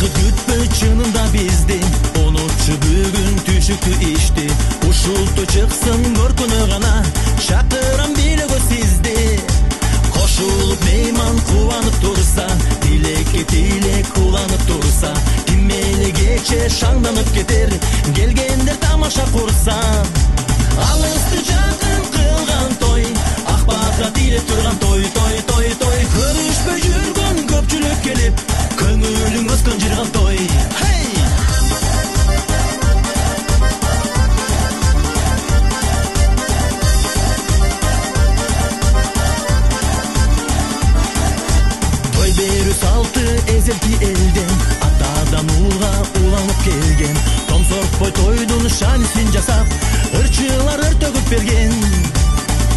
Бақыт күтпі чынында бізді, ұнытшы бүгін түшікті ішті. Ұшылты чықсын бір күні ғана, шақырам билігі сізді. Қошылып мейман қуанып тұрса, тілекке тілек ұланып тұрса, кимелі кече шаңданып кетер, келгендер тамаша құрса. Алысты жақын қылған той, ақпаққа тилеп тұрған той, той, той, той. Көрішпей жүрген көпчілік келіп, көңілің өскен жырған той. Той беру салты эзелти элден, атадан улға уланып келген. Том сорпой тойдун шанисин жасап, ырчылар ыр төгүп берген.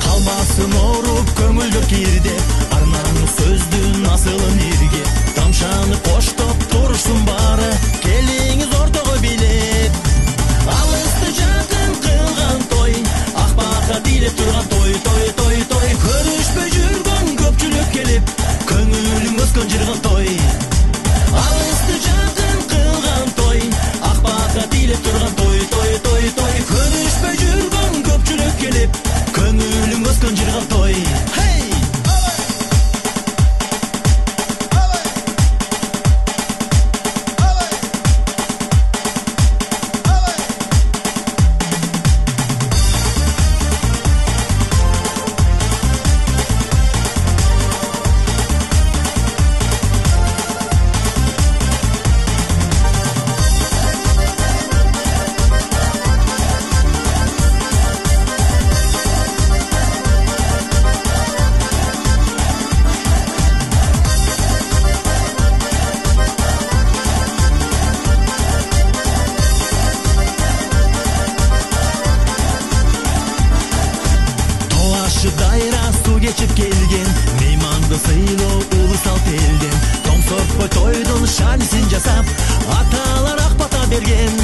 Қалмасын оруп көңүлдөр кирде, арнаңы сөздүн асылын ирге. Тамшаны коштоп турушсун бары, келиңиз ортого билеп. Алысты жақын кылган той, акбакка тилеп турган той, той, той, той. Көрүшпөй жүргөн көпчүлүк келип, көңүлүң өскөн жырган той. Алысты жақын кылган той, акбакка тилеп турган той, той, той, той. Көрүшпөй жүргөн көпчүлүк келип, көңүлүң өскөн жырган той. Дайра су кечип келген, мейманды сыйлоо улусал телден. Том сорпой тойдун шанисин жасап, аталар акбата берген.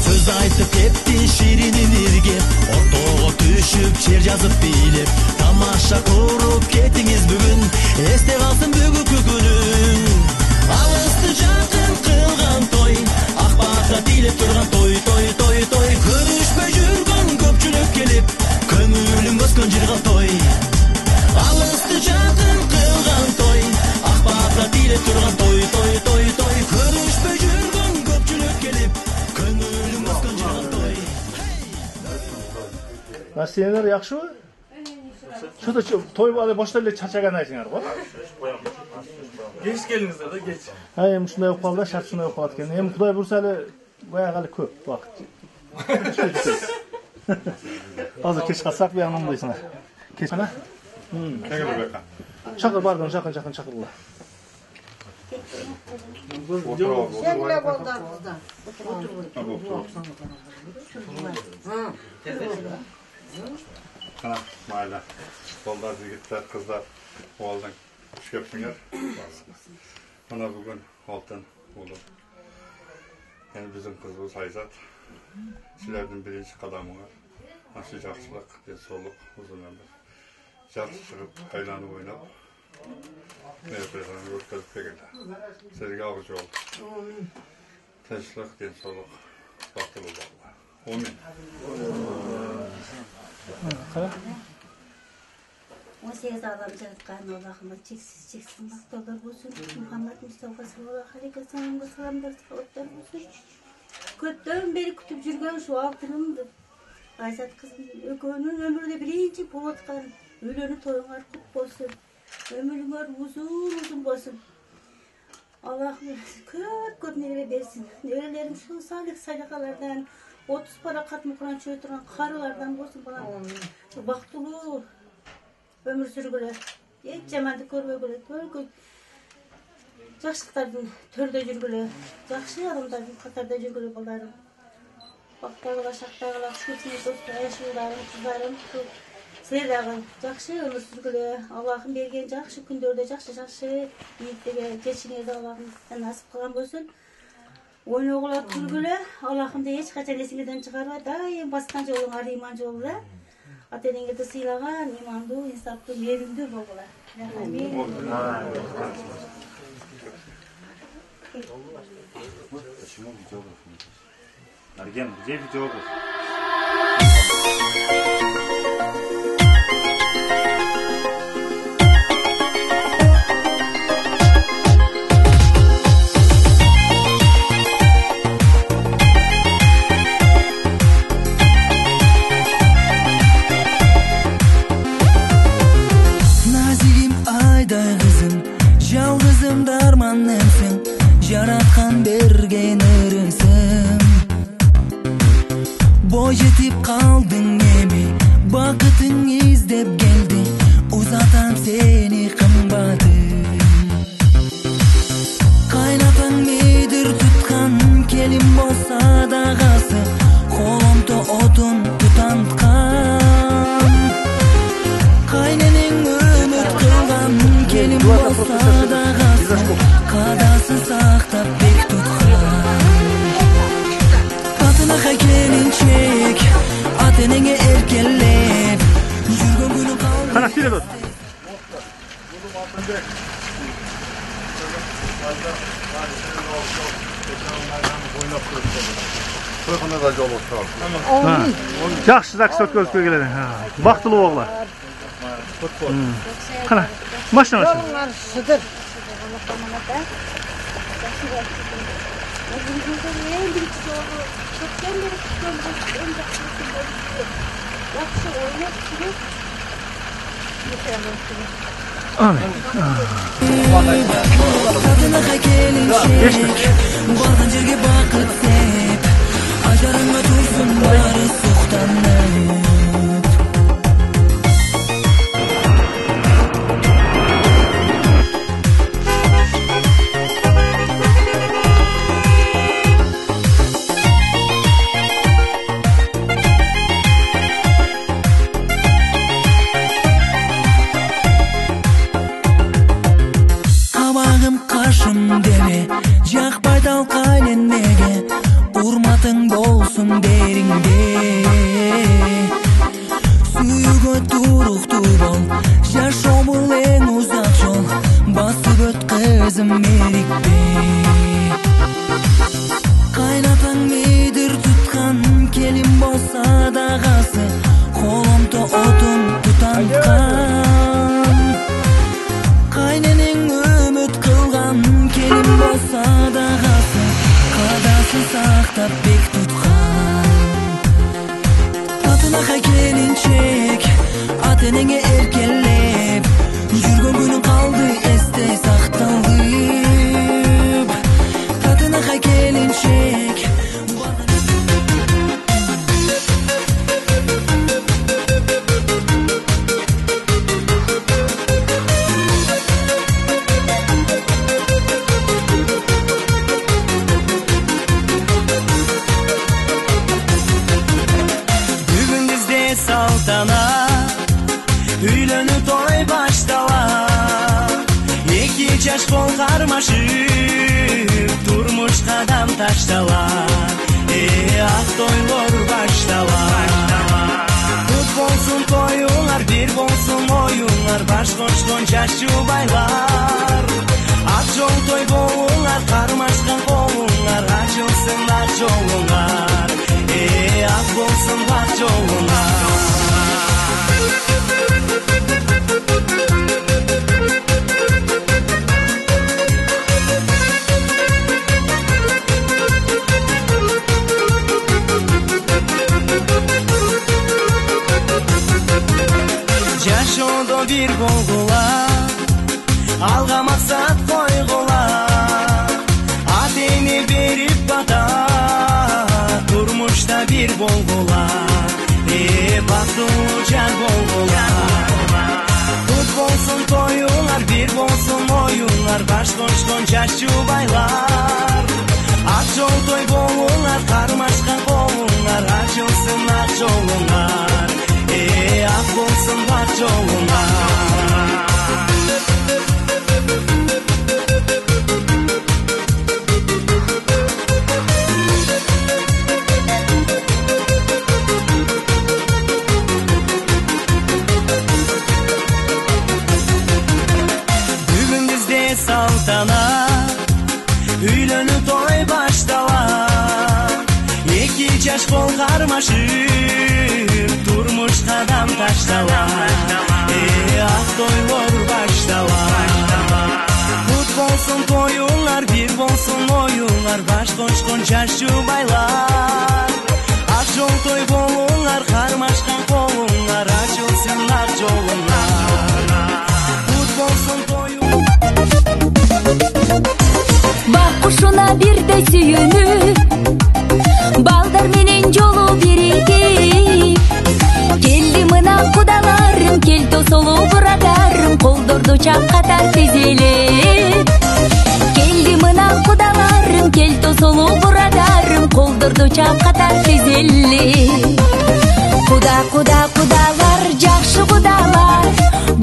Сөз айтып кепти ширинин иргеп, ортого түшүп чер жазып бийлеп. Тамаша куруп кетиңиз бүгүн, эсте калсын бүгүнкү күнүң. Алысты жакын кылган той, акбакка тилеп турган той, той, той, той. Көрүшпөй жүргөн көпчүлүк келип, көңүлүң өскөн жырган той. Алысты жакын кылган той, акбакка тилеп турган той, той, той, той. Көрүшпөй жүргөн көпчүлүк келип, көңүлүң өскөн жырган той. Насиянар жакшыбы? Шуда той балы бошто эле чарчаган айсыңар го? Geç gelingizler de geç. Ha, эми ушундай болуп калды, шарт ушундай болуп калат экен. Эми Кудай бурса эле баягы эле көп убакыт. Азыр кеч калсак биян оңдойсуңар. Кеч кана? Чакыр бардым, жакын чакырдылар. Сенле болдарыңыздар. Kana mahalle. Bollar, yigitler, kızlar, oğuldan iş yapsınlar. Bana bugün altın olur. Yani bizim kızımız Hayzat. Sizlerden birinci kadamı var. Nasıl жақсылық, денсаулық, uzun ömür. Жақсы шығып, айланып ойнап, мерекелерін өткізіп келді. Сізге алғы жол. Тыныштық, денсаулық, бақытлы болуға. Амин. 18 адам жаратқан Аллахыма чексіз мақтаулар болсын. Мұхаммад Мұстафа саллаллаху алейхи ва салламға саламдар, салауаттар болсын. Көптен бері күтіп жүрген шу алтынымды. Айзат қызым екеуінің өмірде бірінші болып отқан үйлені тойыңар құт болсын. Өміріңер uzun болсын. Аллахым көп немере берсін. Неберелерім şu салих садақалардан, 30 пара қатмы Құран шөй тұрған қарылардан болсын. Бақтылы өмір сүргілі. Ет жаманды көрбегілі. Только жақшылықтардың төрде жүргілі. Жақшы адамдардың қатарда жүргілі боларым. Бақталыға, шақтағыла, көтіне досты, әшілдарым, қыздарым, сіздердағы жақшы өмір сүргілі. Аллахым берген жақшы күндерде жақшы ниеттеге жетшіңізді Аллахым насып қылған болсын. Ойнауғылар күлгілі. Аллахымды ешқашан есіңізден шығарма. Дайым басқан жолыңар иман жолы. Ата-енеңізді сыйлаған, иманды, инсапты, мейірімді болғылар. Арген, где видеограф? Nazigim ayday kızım, жалғызым дарманымсың, жаратқан берген ырысым. Бой жетіп қалдың еме, бақытың іздеп келді, ұзатам сені қымбатым. Қайнатаң мейдір тұтқан, келім болса дағасы, қолымды отын тұтантқан. Қайненің үміт қылған, келім болса дағасы, қадасын сақтап бек тұтқан. Атынаға келіншек, атенеңе еркелеп, жүрген күні қалды. Қана сүйре дос. To'yxonada da jol olsun. Жақсы жақсы өткізіп келеді. Бақтылы оғла. Қана, машина машина. Атынаға келіншек, барған жерге бақыт сеп, ажарыңа тұрсын бары сұқтанып. Қабағым қашым деме, жақпай талқайын неге, ұрматың болсын деріңде. Сүйігі тұрықты бол, жашау бұл ең ұзақ жол, басып өт қызым мерекпе. Қайнатаң мейдір тұтқан, келім болса дағасы, қолымды отын тұтантқан. Қайненің үміт қылған, келім болса дағасы, қадасын сақтап бек тұтқан. Атынаға келіншек, атенеңе еркелеп, жүрген күнің қалды есте сақталып. Атынаға келіншек, Бүгін бізде салтанат, үйлену той baştalar. Екі жаш қол қармашып, тұрмыш қадам ташталар. Ақ тойлар baştalar. Құт болсын тойыңар, бір болсын ойыңар, баш қошқан жас жұбайлар. Ақ жол той болыңар, қармашқан қолыңар, ашылсын ақ жолыңар. Ақ болсын ақ жолыңар. Жашоодо бир болгулар, алга максат койгулар. Атени берип бата, турмушта бир болгулар. Бактылуу жар болгулар. Кут болсун тоюңар, бир болсун оюңар, баш кошкон жаш жубайлар. Ак жол той болуңар, кармашкан колуңар, ачылсын ак жолуңар. Ак болсын ак жолуңар. Бүгін бізде салтанат, үйлі кармашып турмуш кадам ташталар ак тойлор башталар кут болсун тоюңар бир болсун оюңар баш кочкон жаш жубайлар ак жол той болуңар кармашкан колуңар ачылсын ак жолуңар кут болсун тоюңар бак кушуна бирдей сүйүнүп балдар менен жолу биригип келди мына кудаларым кел тосолу бурадарым колдорду чаккатар тизилип келди мына кудаларым кел тосолу бурадарым колдорду чаккатар тизилип кудалар жакшы кудалар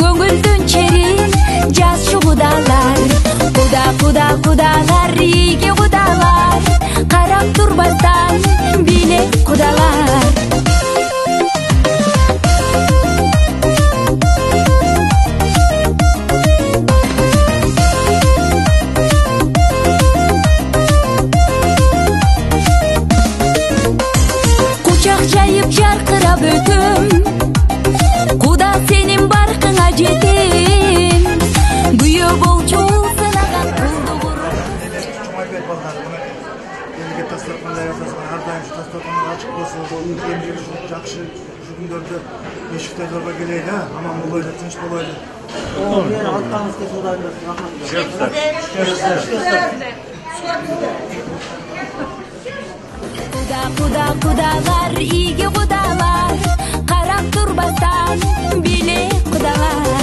көңүлдүн черин жазчу кудалар кудалар ийге кудалар карап турбастан биле кудалар кучак жайып жаркырап өтөм куда сенин баркыңа жетем күйөө болчу сынаган элге дастаркандай жасалган ар дайым дастаркан ачык болсо жакшы күндөрдө эшикте зорго келейли аман болойлу тынч болойлу кудалар ийге кудалар карап турбастан биле кудалар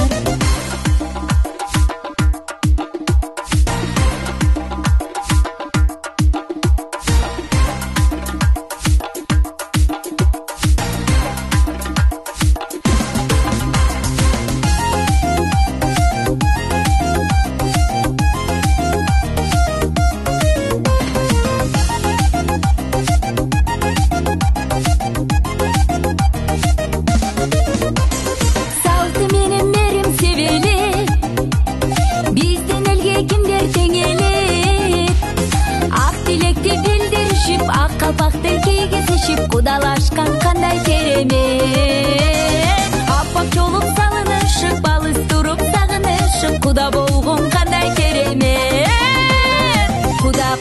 кудалашкан кандай керемет аппак жолуп салынышып алыс туруп сагынышып куда болгон кандай керемет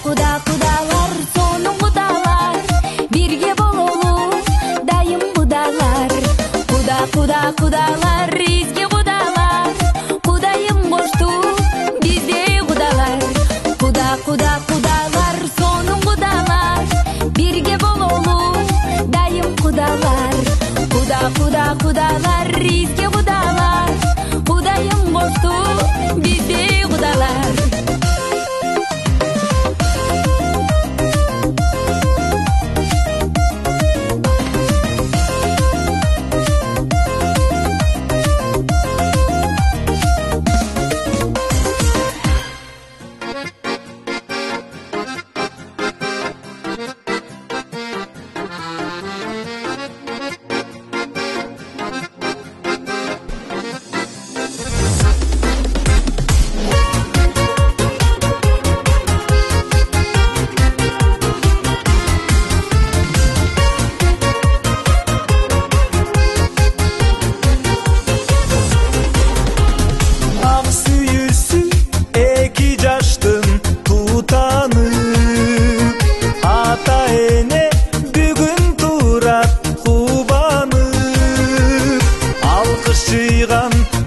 кудалар сонун кудалар бирге бололу дайым кудалар кудалар изге кудалар кудайым кошту бизде кудалар кудалар сонун кудалар бирге бололу дайым кудалар кудалар изге кудалар кудайым кошту бизде кудалар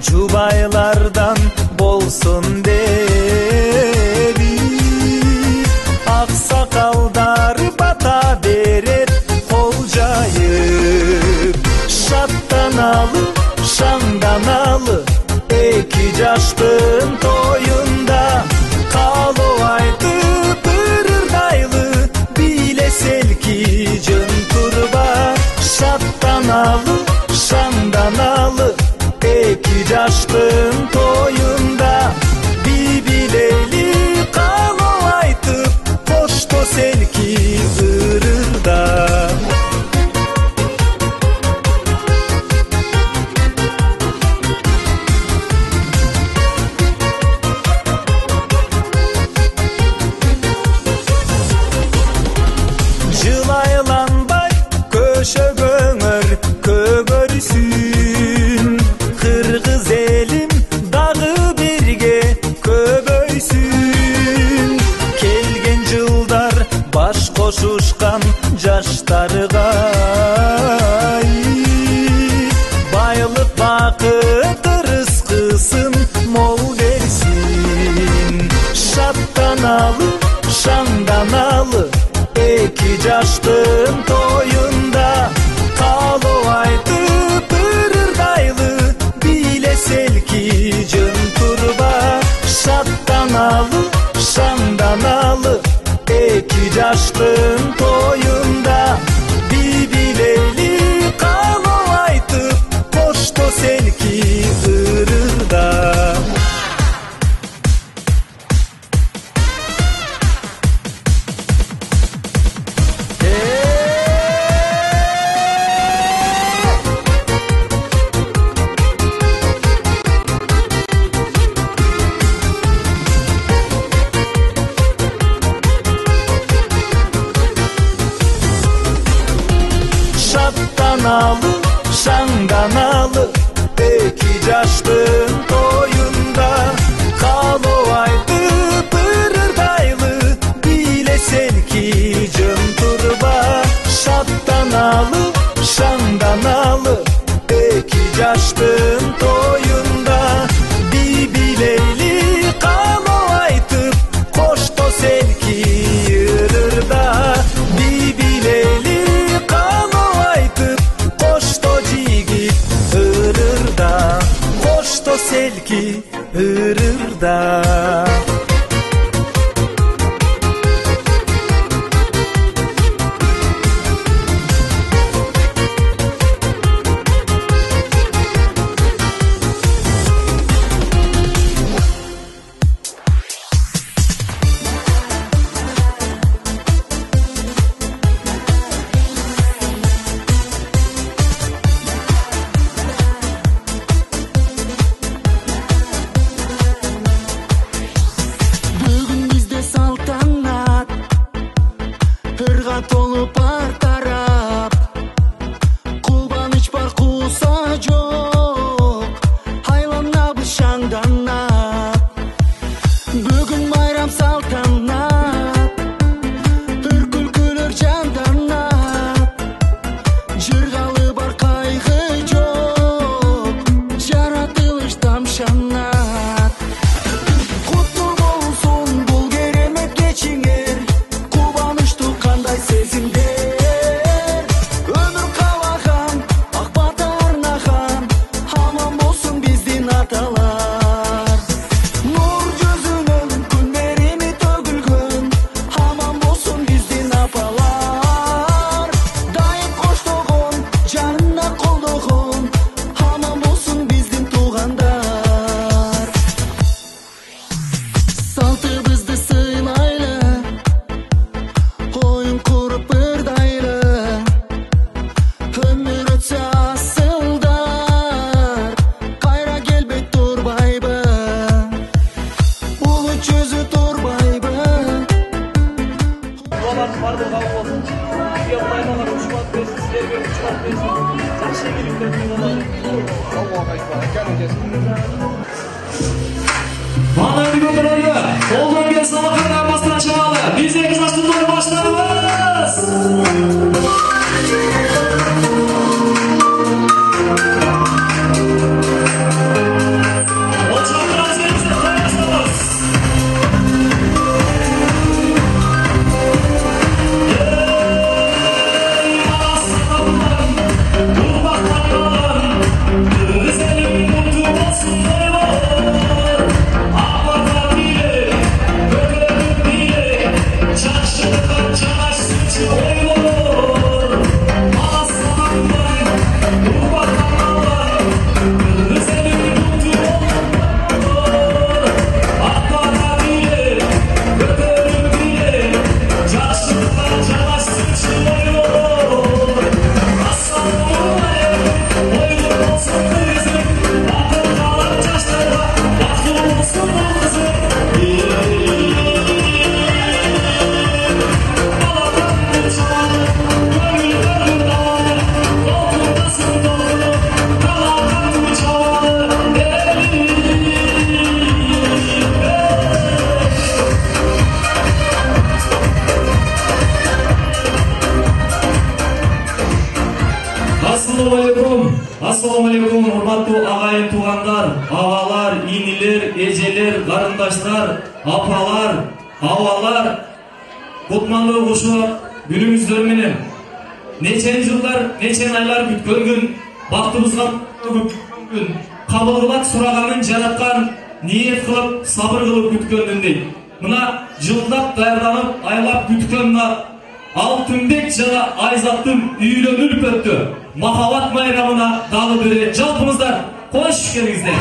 жубайлардан болсун деби аксакалдар бата берет кол жайып шаттаналы шаңданалы эки жаштын тоюнда калоо айтып ырырдайлы биле селки жөн турба шаттаналы шаңданалы эки жаштын тоюнда бибилейли калоо айтып кошто селки ырырда кошушкан жаштарга байлык бакыт рызкысын мол берсин шаттаналы шаңданалы эки жаштын тоюнда каалоо айтып ырырдайлы биле селки жөн турба шаттаналы шаңданалы эки жаштын тоюнда билейли каалоо айтып кошто селки ырырда шаңданалы эки жаштын тоюнда каалоо айтып ырырдайлы биле селки жөн турба шаттаналы шаңданалы эки жаштын тоюнда билейли каалоо айтып кошто селки ырырда билейли каалоо айтып кошто жигит ырырда кошто селки ырырда Assalamu alaikum, hurmatlı ağayın tuğanlar, ağalar, iniler, eceler, karındaşlar, apalar, havalar, kutmanlığı kuşu günümüzдөр menен. Neçen yıllar, neçen aylar kütkön gün, baktımızga gün, kabul kılak suraganın jaratkan, niyet kılıp, sabır kılıp kütkönündey. Mına жылдап даярданып, айлап kütkön Altınbek жана Айзаттын үйлөнүп өттү. Махаббат майрамына дагы бир рет жалпыңыздар кош келиңиздер.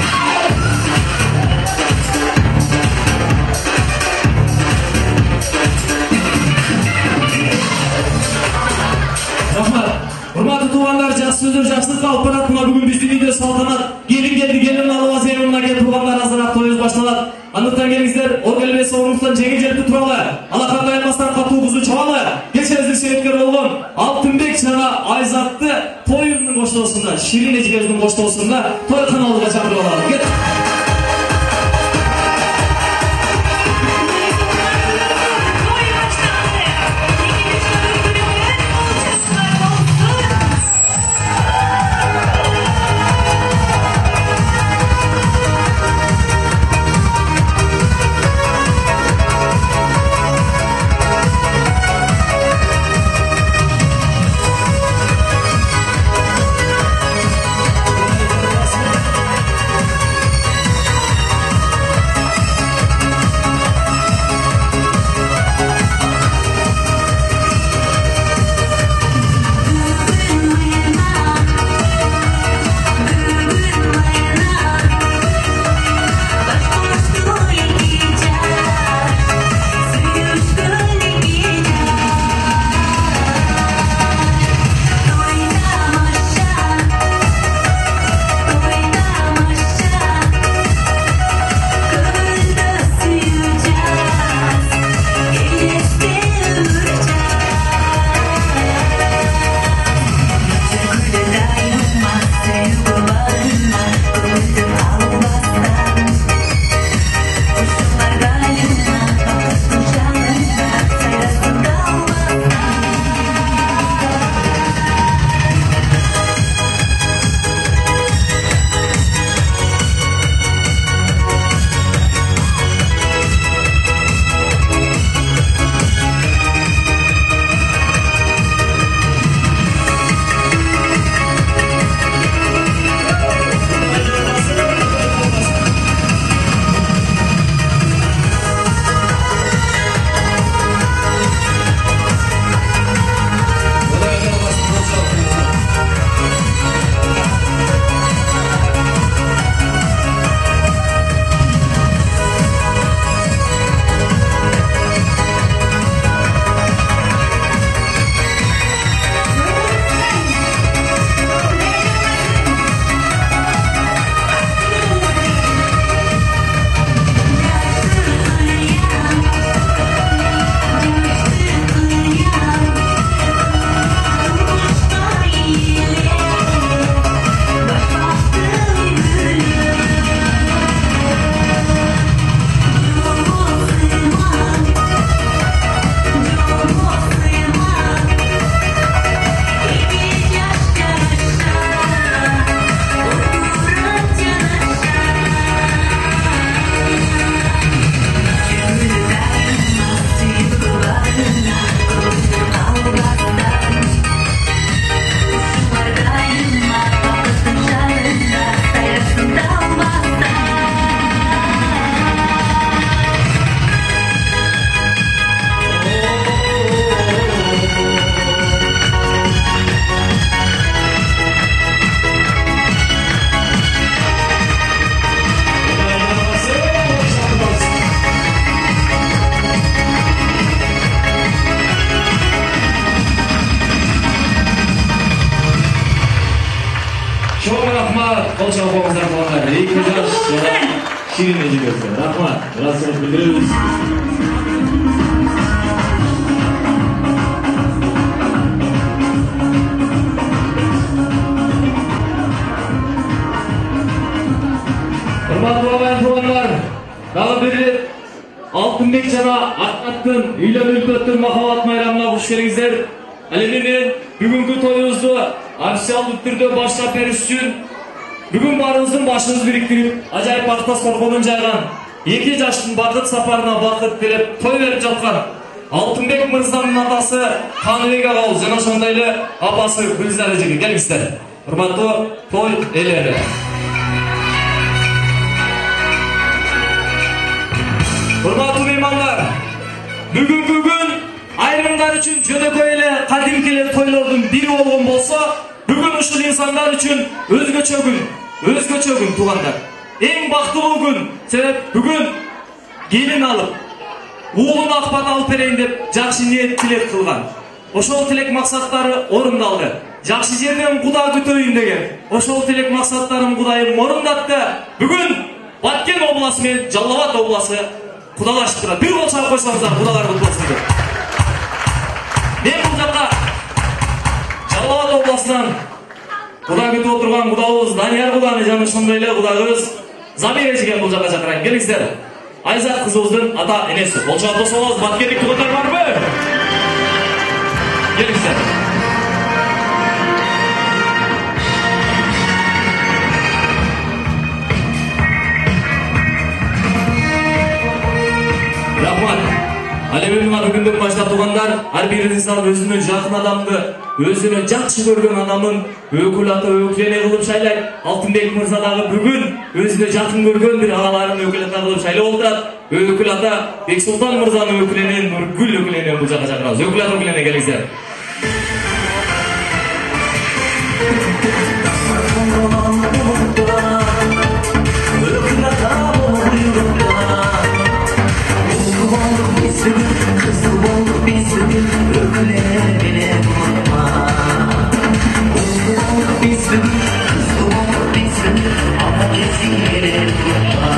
Рахмат. Урматтуу туугандар, жакшы сөздөр жакшылыкка алып барат. Мына бүгүн биздин үйдө салтанат. Келин келди, келин алып азырына келип туугандар азыраак тоюбуз башталат. Андыктан келиңиздер, о келбесе оңуктан жеңил желпи туралы. Алакандай алмастан катуу кызу чабалы. Кечеңиздин себепкер болгон Алтынбек жана Айзатты тоюнун коштоосунда, Ширин эжебиздин коштоосунда тойканаларга чакырып алалы. Кет. Qol çalmamızdan kalanlar. İyi güzel. Şirin eciliyorsun. Rahmat. Razılık bildiriyoruz. Hurmatlı babayan tuğanlar, daha biri Altınbek jana Akаттын үйлөнүп өттүр махаббат майрамына кош келиңиздер. Ал эми мен бүгүнкү тоюбузду официалдуу түрдө баштап бериш үчүн Бүгін барыңыздың башыңыз бириктирип, ажайып бақытта сорпонун жайган, 2 жаштын бақыт сапарына бақыт тілеп, той беріп жатқан Алтынбек мырзанын атасы Қаныбек ағау жана ошондой эле апасы Гүлзар эжеге келиңиздер. Урматтуу той ээлери. Урматтуу меймандар, бүгүнкү күн айрымдар үчүн жөнөкөй эле кадимки эле тойлордун бири болгон болсо, бүгүн ушул инсандар үчүн өзгөчө күн туугандар. Эң бактылуу күн, себеп бүгүн келин алып, уулун акпат алып берейин деп жакшы ниет тилек кылган. Ошол тилек максаттары орундалды. Жакшы жерден Куда күтөйүн деген. Ошол тилек максаттарын Кудайым орундатты. Бүгүн Баткен обласы менен Жалал Абад обласы кудалашып турат. Бир кол чалып койсоңуздар, кудалар кут болсун деп. Мен бул жакка Жалал Абад обласынан Куда күтүп отурган кудабыз Данияр куданы жана ошондой эле кудагыбыз Замир эжеген бул жакка чакырайын. Келиңиздер. Айзат кызыбыздын ата энеси. Болчоңуп болсоңуз, Баткендик кудадар барбы? Келиңиздер. Рахмат. Ал эми мына бүгүндөн баштап туугандар, ар бир инсан өзүнө жакын адамды, өзүнө жакшы көргөн адамын өкүл ата өкүлене кылып шайлайт. Алтынбек мырза дагы бүгүн өзүнө жакын көргөн бир агаларын өкүл ата кылып шайлап отурат. Өкүл ата Бексултан мырзаны өкүленен, Нургүл өкүленен бул жакка чакырабыз. Өкүл ата өкүлене келиңиздер. Kızıl olduk biz bugün ökülenelim unutma. Kızıl olduk biz bugün, kızıl olduk biz bugün ama kesinlikle unutma.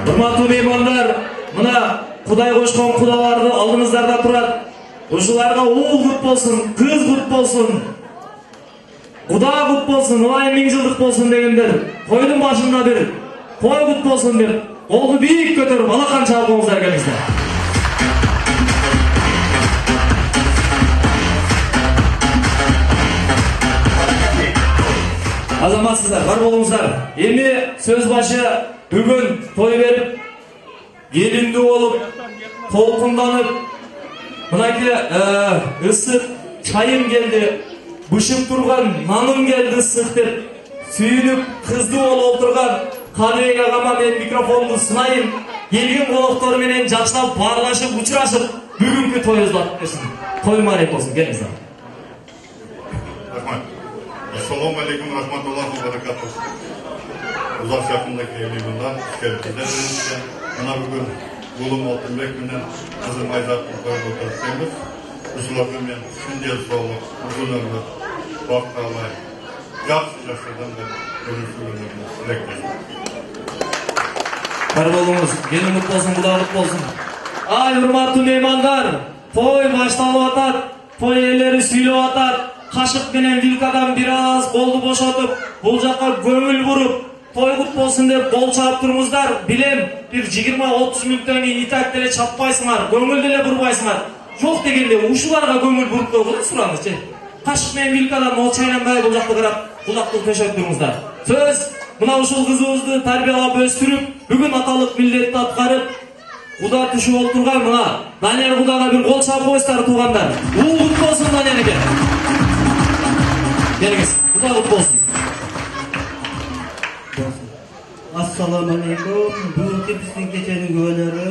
Урматтуу меймандар, мына Кудай кошкон кудаларды алдыңыздарда турат. Ушуларга уул кут болсун, кыз кут болсун, Куда кут болсун, ылайым 1000 жылдык болсун дегендер, тойдун башында бир той кут болсун деп, колду бийик көтөрүп, алакан чалып коңуздар келиңиздер. Азаматсыздар, бар болуңуздар. Эми сөз башы бүгүн той берип, келиндүү болуп, толкунданып, мынакей ысык чайым келди, бышып турган наным келди ысык деп, сүйүнүп кызды болуп отурган Каныбек агама мен микрофонду сынайын. Келген коноктор менен жакшылап баарлашып, учурашып, бүгүнкү тоюбузду ачып берсин. Той маек болсун, келиңиздер. Рахмат. Ассаламу алейкум, рахматуллахи ва баракатух. Узак жакындагы меймандар, келиптер. Мына бүгүн Улым Алтынбек менен кызым Айзаттын тоюп отурганбыз. Ушуларга мен күндө соолук, узун өмүр, бак алай, жакшы жашадан деп көрүшүлөрүн тилектейм. Бар болуңуз, келин кут болсун, Куда кут болсун. Ай, урматтуу меймандар, той башталып атат, той ээлери сүйлөп атат. Кашык менен вилкадан бир аз колду бошотуп, бул жакка көңүл буруп, той кут болсун деп кол чаап турмуздар. Билем, бир 20-30 мүнөттөн кийин итак деле чаппайсыңар, көңүл деле бурбайсыңар. Жок дегенде ушуларга көңүл буруп койгула сураңызчы. Кашык менен вилкадан ол чайнанбай бул жакка карап, кулакты төшөп туруңуздар. Сөз мына ушул кызыбызды тарбиялап өстүрүп, бүгүн аталык милдетти аткарып, Куда түшүп отурган мына Данияр Кудага бир кол чаап коюңуздар туугандар. Уул кут болсун Данияр эке. Келиңиз, Куда кут болсун. Assalamu alaikum. Бүгүнкү биздин кеченин күбөлөрү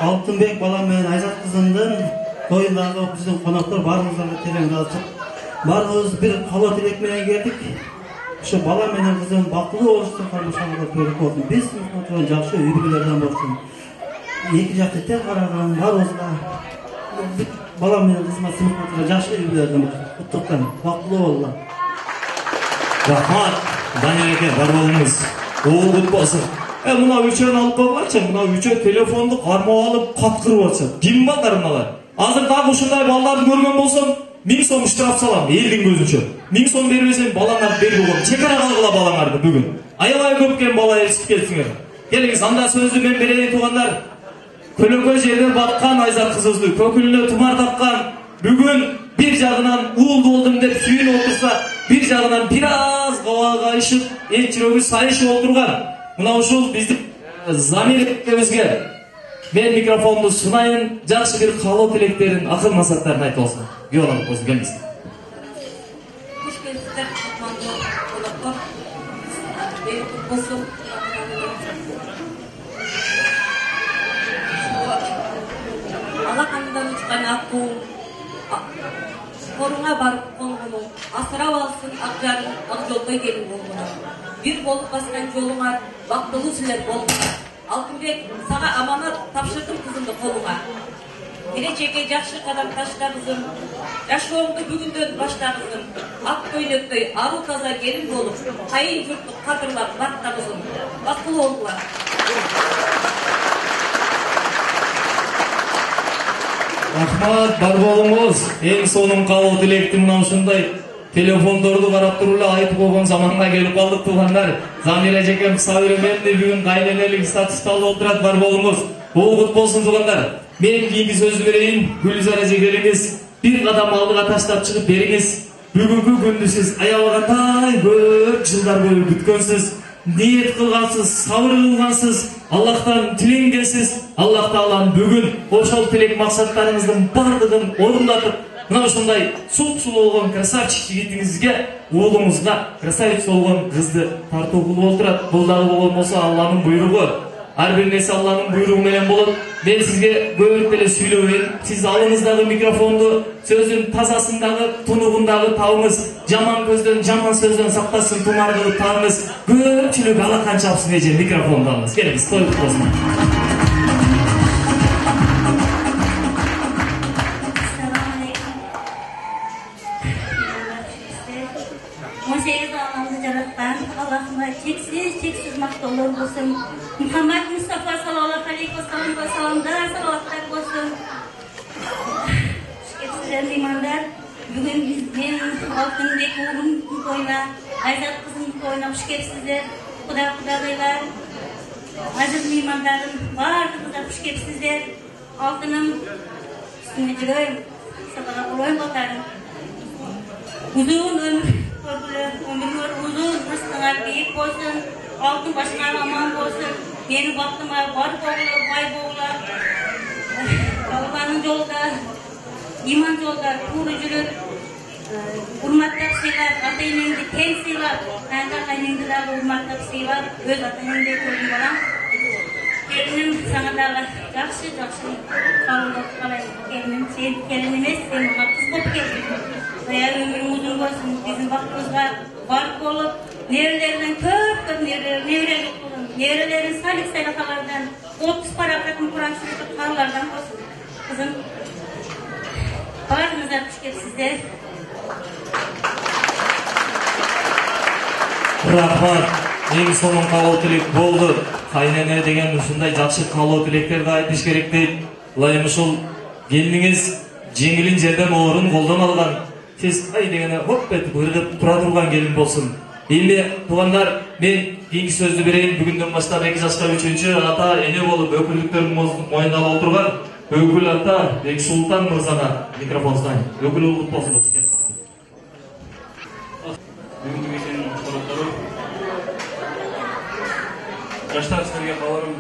Алтынбек балам менен Айзат кызымдын тоюндагы биздин коноктор баарыбызга терең ыраазычылык. Баарыбыз бир кала тилек менен келдик. Ошо балам менен кызым бактылуу болуштун, кармашаларга көрүп болсун. Биз үчүн жакшы үй бүлөлөрдөн болсун. Эки жакты тең караган баарыбызга балам менен кызыма сыймыктуу жакшы үй бүлөлөрдөн болсун. Куттуктан бактылуу болгула. Рахмат, Данияр эке, бар болуңуз. Уул кут болсун. Мына үчөөнү алып койгулачы, мына үчөө телефонду кармап алып каткырып атышат. Ким балдар мыналар? Азыр дагы ушундай балдарды көргөн болсом, 1000 сом штраф салам, элдин көзүнчө. 1000 сом бербесем балаңарды бербей коем. Чек ара калгыла балаңарды бүгүн. Аябай көп экен бала ээрчип келсиңер. Келиңиz, анда сөздү мен берейин туугандар. Көлөкө жерде баткан Айзат кызыбызды көкүлүнө тумар таккан бүгүн bir жагынан уул болдум деп сүйүнүп отурса, bir жагынан бир аз кайышып, эч жүрөгү сайышып отурган мына ушул биздин Замир экебизге мен микрофонду сунайын, жакшы бир каалоо тилектерин, акыл масаттарын айтып алсын. Күбө алып болсун, келиңиз. Hoş geldiniz. Konuklar. Benim kutlusu. Allah kanından çıkan akku. Koruna barıp konunu. Asıra alsın akjarın akjolda gelin olmuna. Bir bolup baskan joluna baktılı süler bolmuna. Altınbek, sana amanat tapşırdım kızımdı koluna. Geleceğe жақсы қадам таштарыңызым, жашооңду бүгүндөн баштарыңызым, ак көйлөктөй ару таза келин болуп, кайын журтту кадырлап бактаңызым. Бактылуу болуңар. Рахмат, бар болуңуз. Эң сонун каалоо тилектим мына ушундай телефондорду карап туруп эле айтып койгон заманга келип калдык туугандар. Замир эжекем современный бүгүн кайненелик статусты алып отурат, бар болуңуз. Угут болсун туугандар. Мен кийинки сөздү берейин. Гүлзар эже келиңиз. Бир кадам алдыга таштап чыгып бериңиз. Бүгүнкү күндү сиз аябагандай көп жылдар бою күткөнсүз. Ниет кылгансыз, сабыр кылгансыз, Аллахтан тиленгенсиз. Аллах Таалам бүгүн ошол тилек максаттарыңыздын бардыгын орундатып, мына ушундай сулуу болгон красавчик жигитиңизге, уулуңузга красавица болгон кызды тартуу кылып отурат. Бул дагы болгон болсо Алланын буйругу. Ар бир нерсе Алланын буйругу менен болот. Мен сизге көп эле сүйлөбөйүн. Сиз алыңыздагы микрофонду сөздүн тазасындагы, тунугундагы табыңыз. Жаман көздөн, жаман сөздөн сактасын, тумар кылып табыңыз. Көпчүлүк алакан чапсын эже микрофонду алыңыз. Келиңиз, той болсун. Allah'ıma çeksiz maktollar olsun. Muhammed Mustafa sallallahu aleyhi ve sellem salamlar, salavatlar olsun. Şükürsüzler imandar. Bugün benim altındaki oğlum koyuna, Ayzat kızım koyuna şükürsüzler. Kudaylar. Aziz imandarım var kızlar şükürsüzler. Altının üstüne cüreyim. Sabah olayım bakarım. Uzun ömür uzun, rızkılar büyük olsun, altın başına aman olsun, benim vaktıma var boğula, bay boğula, Allah'ın yolda, iman yolda, kuruculuk, hurmatlar şeyler, ata-enеңді тең сыйлап, ата-enеңді de hurmatlar сыйлап, öz ата-enеңді көрдüm bana. Gelinim sana da жақсы қалылық қалайım. Gelinim sen gelin емес, sen ona kız болып geldin. Veya ömrün uzun olsun, bizim vaktımızda var olup, nevrelerden köp nevrelik olun, nevrelerin salik sayakalardan, 30 paragrafın Kur'an sınıfı karlardan olsun. Kızım, bağrınıza düşkep sizler. Rahmat, eң сонун каалоо тилек болду. Кайнене деген ушундай жакшы каалоо тилектерди айтыш керек дейт. Ылайым ушул келиниңиз жеңилин жерден орун колдон алган. Сиз ай дегенде хоп этип ыргып тура турган келин болсун. Эми туугандар, мен кийинки сөздү берейин. Бүгүндөн баштап 2 жашка 3-чү ата эне болуп өкүлдүктөрүн мойнуна отурган өкүл ата Бек Султан мырзага микрофон сунайын. Өкүл угут болсун. Бүгүнкү кеченин коноктору, жаштар силерге кааларым,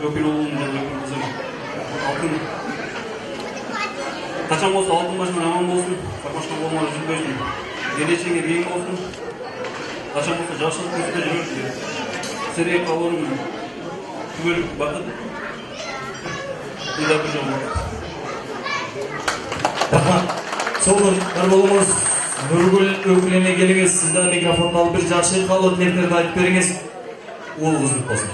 өкүл уулум жана өкүл кызым. Алтын качан болсо алтын башынан аман болсун, сармашка болмай жүрбөсүн. Келечеги кең болсун. Качан болсо жакшылык көзүндө жүрөсүн. Силерге кааларым түгөлүк бакыт. Мында бир жол. Солун бар болуңуз. Нургүл өкүлүнө келиңиз. Сизден микрофонду алып бир жакшы каалоо тилектерди айтып бериңиз. Уулуңуздук болсун.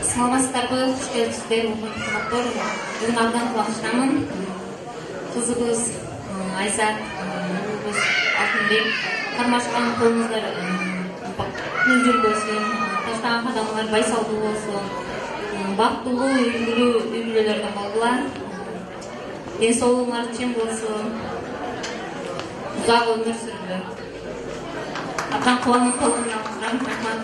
Саламатсыздарбы, хуш келипсиздер, урматтуу коноктор. Бүгүн абдан кубанычтамын. Кызыбыз Айзат, уулубуз Алтынбек кармашкан колуңуздар жүрбөсүн, таштаган кадамыңар байсалдуу болсун, бактылуу үй бүлөлөрдө болгула, ден соолугуңар чың болсун, узак өмүр сүргүлө. Atan kovanın kolundan rahmat.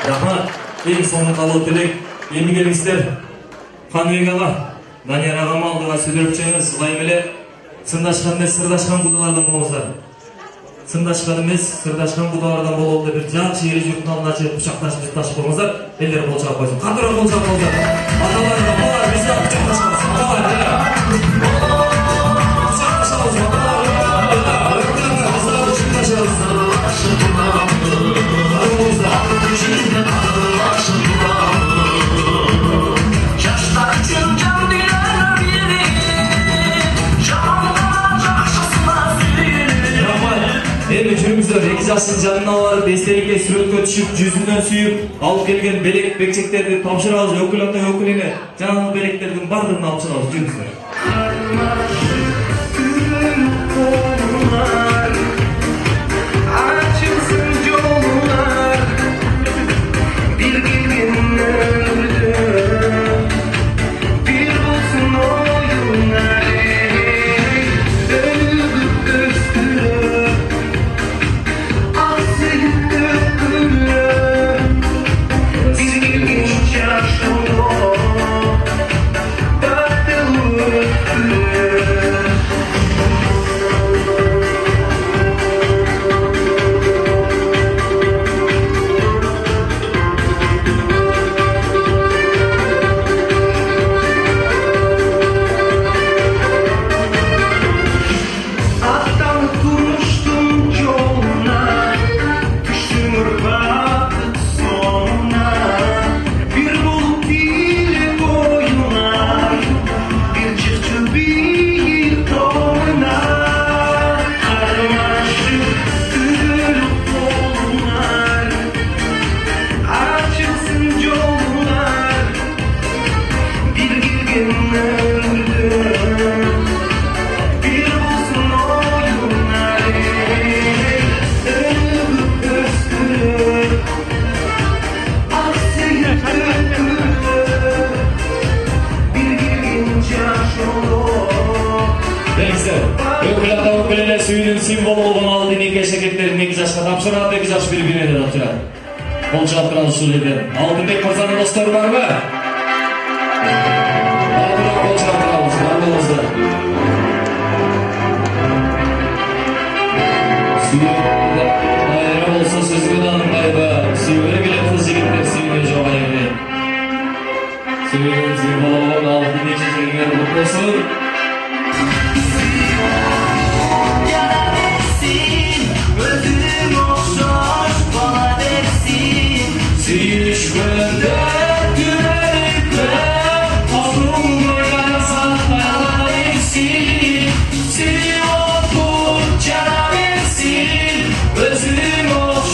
Rahmat. Eng soңғы қалу тілек. Енді келіңіздер. Қанбек аға, Данияр ағам алдыға сөйлепчеңіз сылайым еле. Сындашқан емес, сырдашқан құдалардан болыңыздар. Сындашқан емес, сырдашқан құдалардан болуында бір жақсы ері жұрттың алдына шығып құшақташып жұртташып болыңыздар. Елдер қол жағып қойсын. Қатырақ қол жағып болыңыздар. Аталарына болар, бізде құшақташамыз. Жүріңіздер, 2 жастың жанына барып, естелікке сүрөткө түшүп, жүзүнөн сүйүп, алып келген белек бекчектерди тапшырабыз, өкүл ата өкүлүнө жаңы белектердин бардыгын алып чыгабыз. Жүрүңүздөр. Символ болгон алдын 2 шекеттерин 2 жашка тапшырат, 2 жаш бири-бирине да тапшырат. Кол чаап турабыз ушул жерде. Алтынбек мырзанын достору барбы? Кол чаап турабыз, барбыңыздар. Сүйүнү айра болсо сөзгө да ыңгайбы. Сүйүнү келет кыз жигиттер сүйүнү жок айры. Сүйүнүн символу болгон алтын 2 шекеттер кутлук болсун. Sürüşmende güvenlikle Avrumlara saklayabilirsin Seni otur çarabilsin Özüm hoş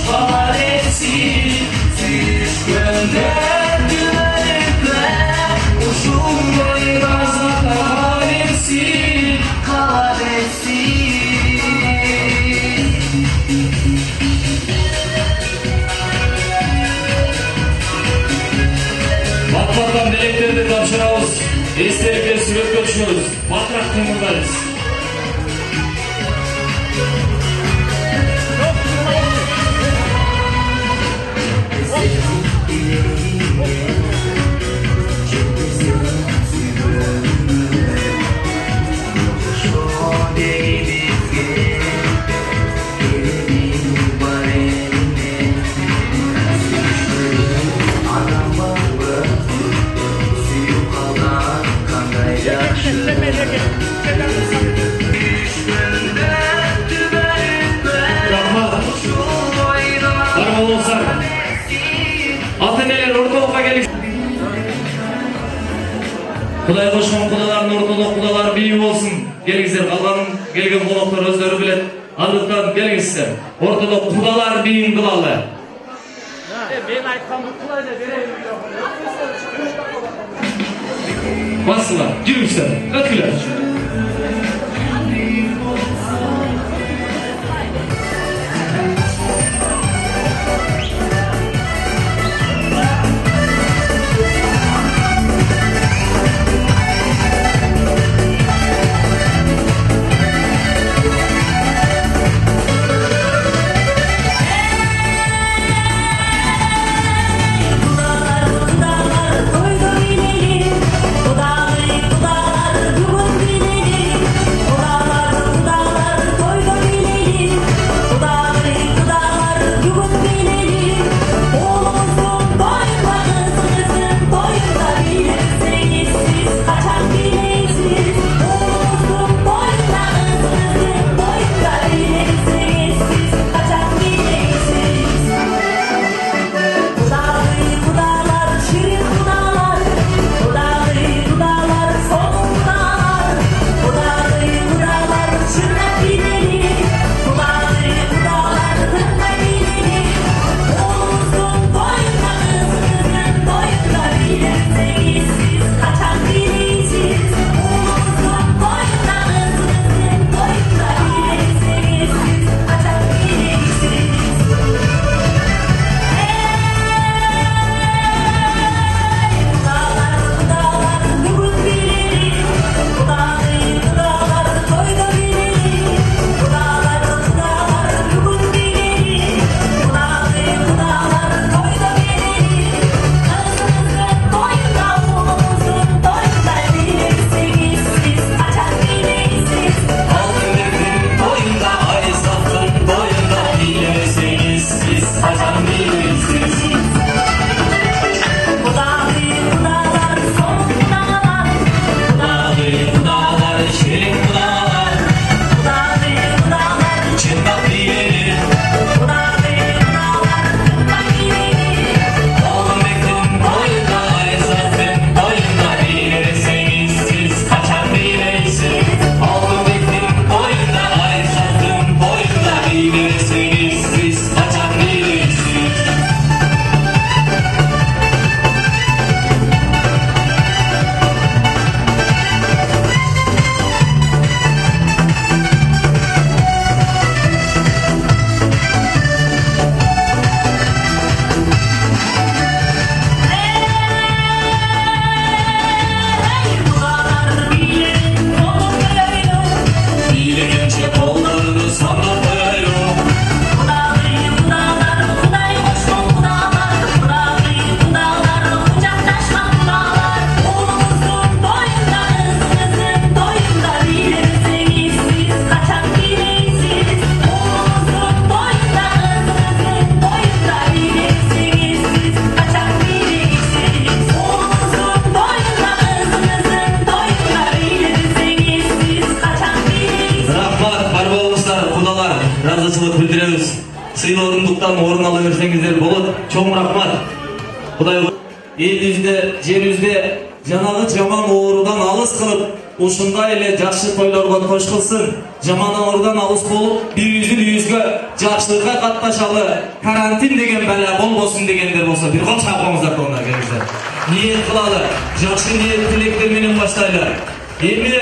var etsin Sürüşmende güvenlikle Uzun boyuna saklayabilirsin Kalabilirsin Batmaktan meleklerді тапшырабыз, естелікке сүрөткө түшөбүз, батырақ кыймылдайбыз. Құдай қошқан құдалардың орталық құдалар бейі болсын. Келіңіздер, қалған келген қонақтар өздері білет. Андықтан келіңіздер. Орталық құдалар бейін қылалы. Мен айтқан бұл құлайды берейін. Басылар, жүріңіздер, өткілер. арзычылык билдиребиз. Сыйлоодундуктан орун ала берсеңиздер болот. Чоң рахмат. Кудай элибизде, жерибизде жанагы жаман оорудан алыс кылып, ушундай эле жакшы тойлорго кош кылсын. Жаман оорудан алыс болуп, бирибиздин үйүбүзгө жакшылыкка катташалы. Карантин деген бала болбосун дегендер болсо, бир кол чапкыңыздар тонда келиңиздер. Ниет кылалы, жакшы ниет тилектер менен баштайлы. Эми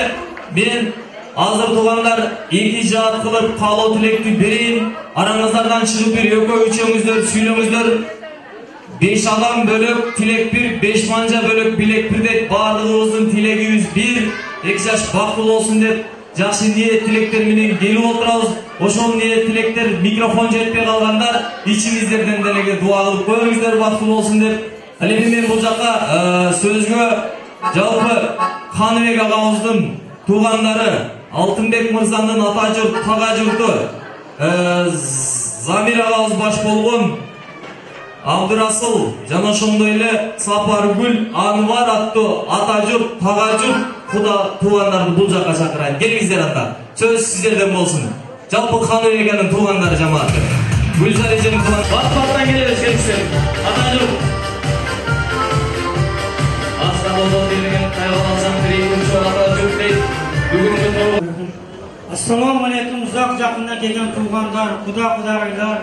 мен азыр туугандар эки жаат кылып каалоо тилекти берейин. Араңыздардан чыгып бир экөө үчөөңүздөр сүйлөңүздөр. 5 адам бөлөк тилек бир, 5 манжа бөлөк билек бир деп баардыгыбыздын тилегибиз бир. Эки жаш бактылуу болсун деп жакшы ниет тилектер менен келип отурабыз. Ошол ниет тилектер микрофон жетпей калгандар ичиңиздерден делеге дуа кылып коюңуздар бактылуу болсун деп. Ал эми мен бул жака сөзгө жалпы Каныбек агабыздын туугандары, Алтынбек мырзанын ата журт, тага журту, Замир агабыз баш болгон Абдырасыл жана ошондой эле Сапаргүл, Анвар аттуу ата журт, тага журт куда туугандарды бул жака чакырайын. Келиңиздер анда. Сөз сиздерден болсун. Жалпы Каныбек аганын туугандары жамааты. Гүлзар эженин туугандары. Бат-баттан келебиз, келиңиздер. Ата журт. Assalamu alaikum, uzak yakında gelen tuğanlar, kudaylar,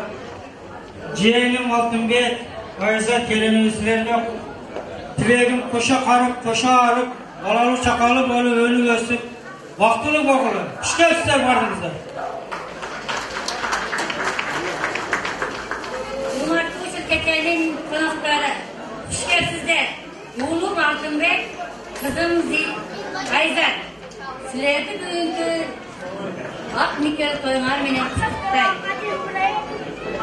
Ciğenim Altınbek, Ayazat kelimeslerine tilegim koşa karıp, koşa arıp, alalı çakalı böyle önü gösterip, vaktılı bakılı, işte sizler vardınızlar. Bunlar kuşu tekelin konukları, işte sizler, Yoğulur Altınbek, kızım Zil, Ayazat. Sizlerdi bugünkü ak nikel toyunar menen kutlayın.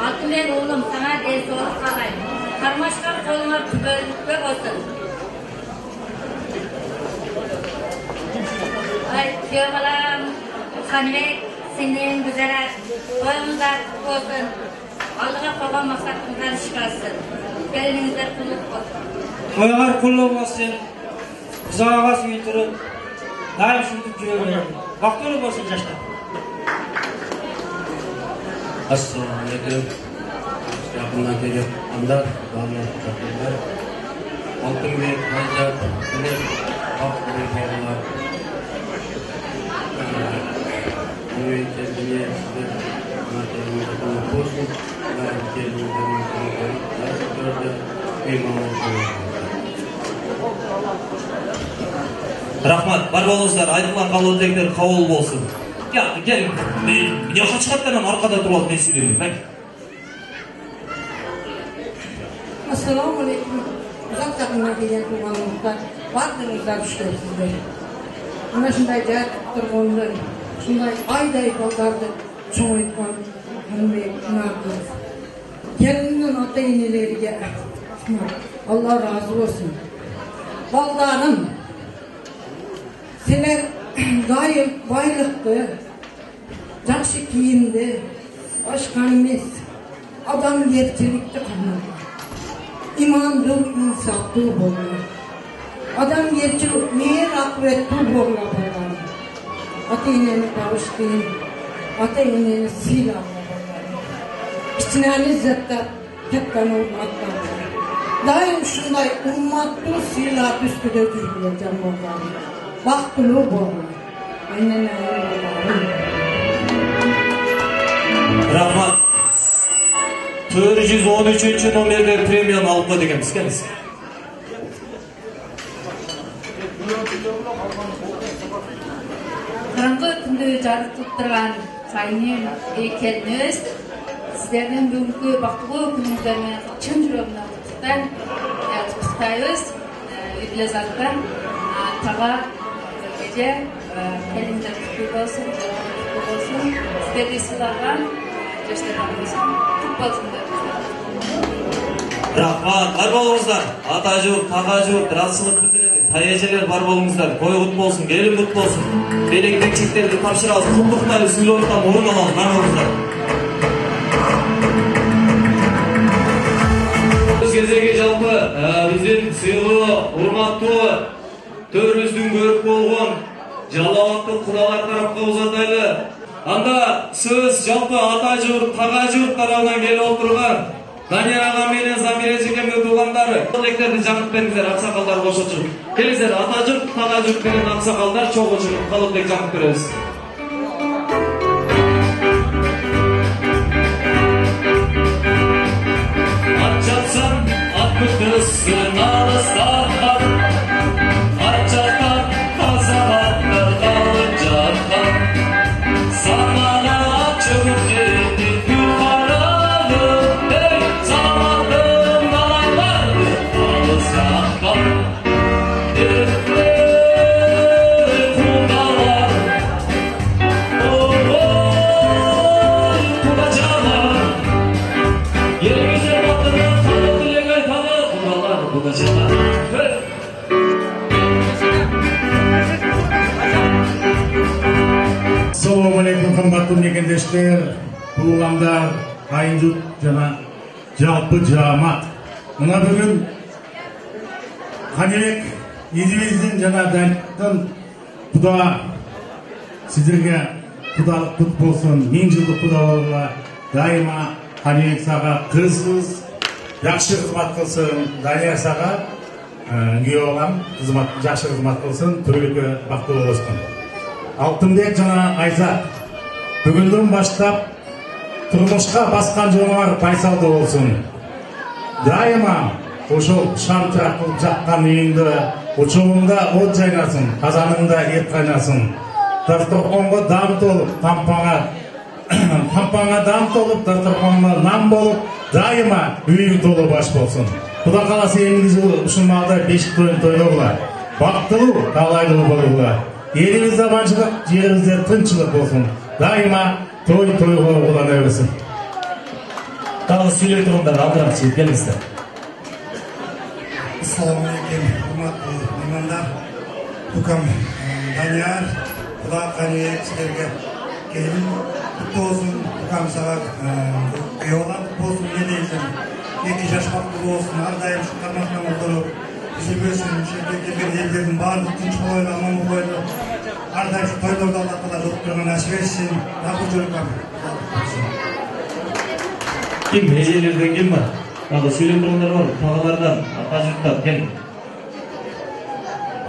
Altınbek oğlum sana ders olup kalayım. Karmaşkar koluna tübörlükbek olsun. Ay kıyamalam, Kanыбек, senin güzel toyunuzlar olsun. Aldığa koygan maksatınızdan çıkarsın. Gelinizler kulluk olsun. Toyunar kulluk olsun. Kızağağa süyütürüp, daim şurutup жүрөбүз. Вактылуу болсун жаштар. Assalamu alaikum. Yakından gelip anlar, bağlar, takımlar. Altınbek, Ayazat, Bilek, Akbek, Yaralar. Bunu kendine size anahtarımızı konup olsun. Ben kendimizden konup lastikörde imam olsun. Рахмат, бар болыңыздар, айтылған каалоо тилектер кабыл болсун. Ya gel, yoka çıkarttan arkada duralım ne söyleyeyim. Assalamu alaikum. Uzak takımına gelen tuğanlıklar, vardığınızda düşler sizler. Ana şunday cahil tutturğanlar, şunday ayday koldardı, çoğun etkan, Kanыбек, Kınardınız. Gelinin ata inelerine, Allah razı olsun. Baldarım, sizler daim baylıklı, jakşı kiyimdi, başkan emes, adam gerçelikti kanaldı. İmandı, insaflı boldu. Adam gerçelik, meğer akıbetli boldu. Ata ineni bağışlayın, ata ineni silah boldu. İçinani zatta tekkan olmaktan. Daim şunday ummatlı silah üstüde жүргүлөр boldu. Baktılуу boldu. Rahmat. 413 номерде премияны алып кой дегенбиз келиңиз. Караңгы күндө жарыктып турган сайын экенибиз. Сиздердин бүгүнкү бактылуу күнүңүздөр менен чын жүрөгүмөн куттуктайбыз. Үйлөзаттан тага эже келиңдер куттуу болсун, куттуу болсун. Сиздерди сыйлаган жаштардан болсун, кут болсундар. Rahmat, бар болуңуздар. Ата журт, тага журт, ыраазычылык билдирели. Таежелер бар болуңуздар. Той кут болсун, келин кут болсун. Белек текчектерди тапшырабыз, куттуктайбыз, сүйлөбүздөн орун алабыз, бар болуңуздар. Кезеге жалпы биздин сыйлуу, урматтуу төрүбүздүн көрүп болгон жалауаттуу кудалар тарапка узатайлы. Анда сіз жалпы ата жұрт, таға жұрт тарауынан келіп отырған Данияр аға менен Замира жекемнің туғандары. Тілектерді жаңып беріңіздер, ақсақалдар қосылып. Келіңіздер, ата жұрт, таға жұрт менен ақсақалдар чоғы жүріп, қалыптек жаңып береміз. Ат жатсан, ат күтісін алыстатқан, ат жатқан, азаматтар қалып жатқан. Самана ат жүріп жетті күн қарады, саламаттың алайларды алыс жатқан. Assalamualaikum qimmatli mekendeshler, qulluqamlar, qayinjut jana жалпы жамаат. Мына бүгүн Канибек Изибездин жана Данияrdын Куда сиздерге кудалык кут болсун, 1000 жылдык кудалыгына дайыма Канибек сага кызсыз жакшы кызмат кылсын, Данияр сага күйөө балам жакшы кызмат кылсын, төрөлүккө бактылуу болсун. Алтынбек жана Айзат бүгүндөн баштап турмушка баскан жолуңар пайсалдуу болсун. Дайыма ошол шамтырак кылып жаткан үйүндө учугунда от жайнасын, казаныңда эт кайнасын. Дасторконго дам толуп, кампаңа дам толуп, дасторконго нам болуп, дайыма үйүң толуу баш болсун. Куда кааласа эмки жыл ушул маалда бешик тоюн тойлогула, бактылуу, талайлуу болугула. Елімізде аманшылық, жерімізде тынчылық болсын. Дайыма той тойға улана берсін. Тағы сөйлей тұрғандар, алдырақ шығып келіңіздер. Ассалаумалейкум, құрметті меймандар. Күкім Данияр, Құда Канибек сіздерге келін құтты болсын. Күкім сағат күйеуған құтты болсын. Не дейсің? 2 жаш бақытты болсын. Ардайым шыққармасынан отырып, Üzülüyorsun, şehirdeki belediyelerinin bağırdık, tınç olayla, amam olayla. Ardayım toylarda Allah kadar doktoruna nasip etsin. Nakı çocuklar. Kim? Hecelerden kim var? Daha söyleyip olanlar var. Tağalardan, atacıklar, gelin.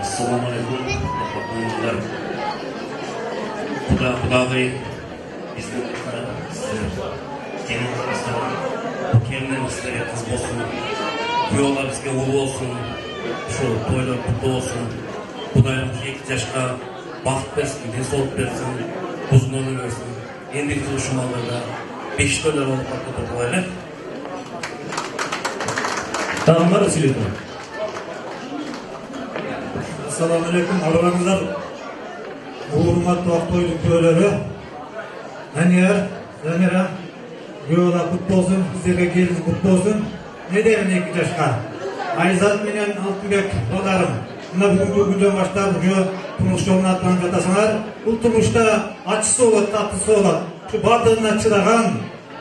Assalamu alaikum. Kudagay bizden kendine sizlere kız olsun. Kuyular bizge ulu olsun. Şu toylar kutlu olsun. Kudayım 2 yaşka baxt versin, densoluk versin, uzun ömür versin. Endiki yıl şu mallarda 5 dolar olup atlatıp olaylar. Tamam var mı söyleyeyim? Assalamu alaikum. Aranızlar Uğurmat Vaktoy'un köyleri. Daniyar, Zamira, kuyular kutlu olsun, sizlere geliniz kutlu olsun. Ne derim 2 yaşka? Ayzat menen Altınbek balarım. Mına бүгүнкү күндөн баштап уже турмуш жолуна аттанып жатасыңар. Бул турмушта ачысы болот, таттысы болот. Şu бардыгына чыдаган,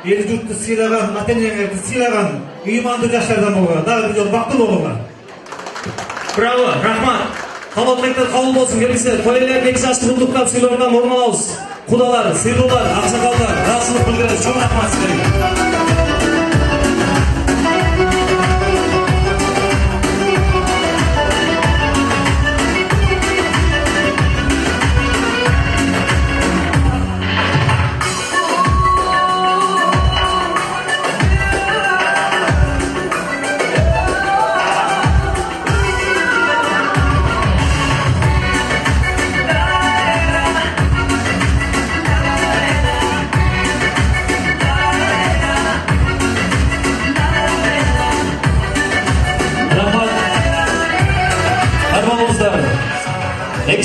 эл журтты сыйлаган, ата-энеңерди сыйлаган, ыймандуу жаштардан болгула. Дагы бир жолу бактылуу болуңар. Bravo, rahmat. Халаттектер кабыл болсун, келиңиздер. Тойлерди 2 жашты кулдуктап сүйлөрүнөн орун алабыз. Кудалар, сыйдуулар, аксакалдар, ыраазычылык билдиребиз. Чоң рахмат силерге.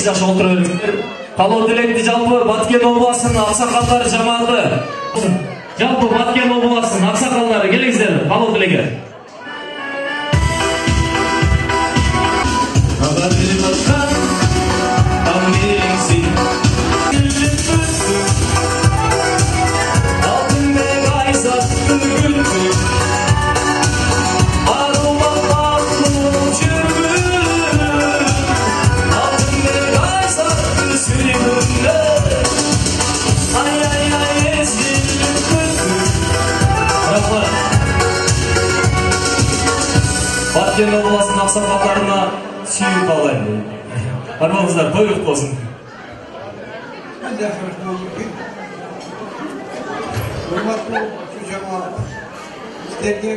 Жаш отура бериңиздер. Калоо тилекти жалпы Баткен областынын аксакалдары жамааты. Жалпы Баткен областынын аксакалдары келиңиздер. Калоо тилекке. Ay Кенол қаласының ақсақалдарына сүйіп қалайын. Бармаңыздар, той құтты болсын. Hürmetli şu cemaat, sizlerge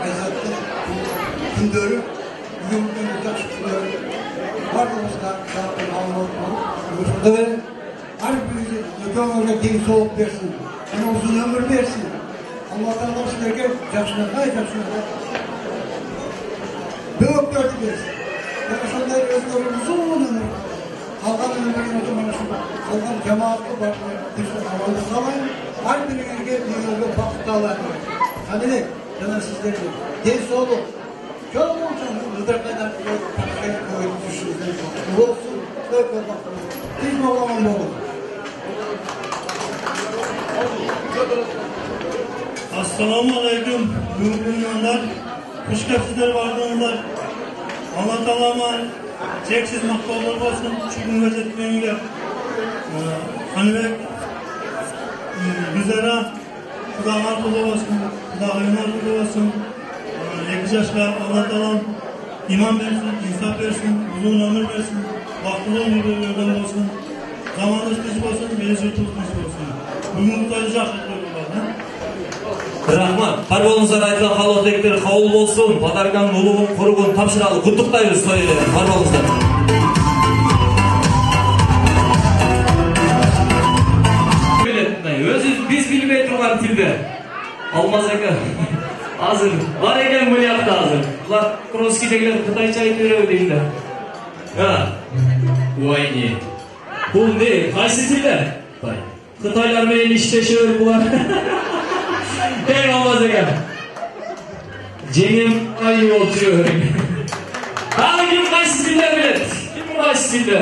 Ayzat'ın gündörü, bugün yakşı gündörü, varlığımızda şartın anlatmalı. Burada her birisi ömürde keyif soğuk versin, yani uzun ömür versin. Allah'tan Allah sizlerge yakşına. Büyük dörtü versin. Yani şunday özgürlüğü uzun ömür. Halkan ömrünün oturmanı şu, halkan cemaatlı bakmayı, kışın havalı salayın, her birine geldiğinde vakit alayın. Hani ne? Yana sizler de, genç oğlu, çok olacağım, hıdır kadar takayı koyun düşünürler. Bu olsun, böyle bakın, hiç mi olamam ne olur? Assalamu aleyküm, büyükler, hoş geldinizler, vardınızlar. Allah Teala'ma çeksiz maktallar olsun, şu gün gözetmenler. Hanibek, bizlere Kudalar kulu olsun, Kudağıylar kulu olsun. 2 yaşla Allah Teala iman versin, insaf versin, uzun ömür versin, vaktılı ömürlerden olsun. Zamanınız kısık olsun, geleceği tutmuş olsun. Bugün tutacak olurlar. Rahmat, бар болыңыздар айтылған халық тілектері қабыл болсын. Батарганның ұлығын, құрығын тапшыралы құттықтаймыз той иелерін. Бар болыңыздар. Өзі біз білмей тұрған тілді. Алмаз еке. Азыр. Бар екен бұл жақта азыр. Бұлар Кроскидегілер Қытайша айтып береді дейді. Ой не. Бұл не? Қайсы тілдер? Қытайлармен іштешер бұлар. Ey olmaz ekan. Jengim ayı olib yuribdi. Hali kim qaysi tilda biladi? Kim qaysi tilda?